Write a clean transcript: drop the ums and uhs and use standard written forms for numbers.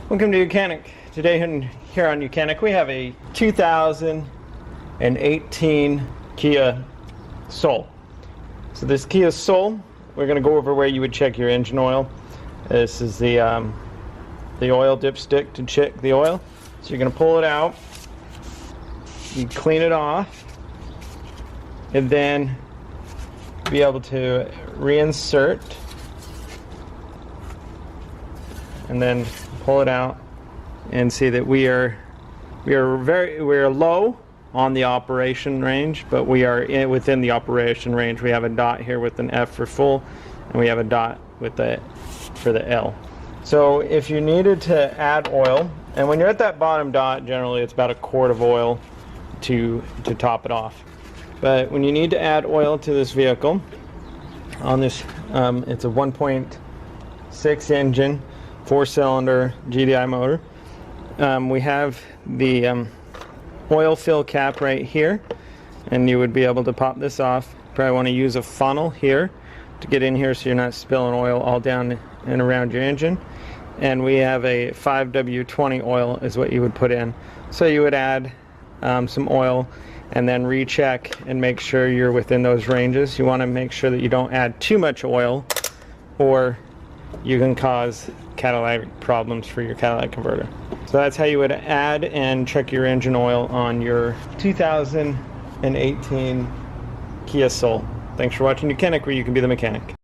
Welcome to YOUCANIC. Today here on YOUCANIC we have a 2018 Kia Soul. So this Kia Soul, we're going to go over where you would check your engine oil. This is the oil dipstick to check the oil. So you're going to pull it out, you clean it off, and then be able to reinsert, and then pull it out and see that we are low on the operation range, but we are within the operation range. We have a dot here with an F for full, and we have a dot with for the L. So if you needed to add oil, and when you're at that bottom dot, generally it's about a quart of oil to top it off. But when you need to add oil to this vehicle, on this, it's a 1.6 engine, 4-cylinder GDI motor. We have the oil fill cap right here, and you would be able to pop this off. Probably want to use a funnel here to get in here so you're not spilling oil all down and around your engine. And we have a 5W20 oil is what you would put in. So you would add some oil and then recheck and make sure you're within those ranges. You want to make sure that you don't add too much oil, or you can cause catalytic problems for your catalytic converter. So that's how you would add and check your engine oil on your 2018 Kia Soul. Thanks for watching YOUCANIC, where you can be the mechanic.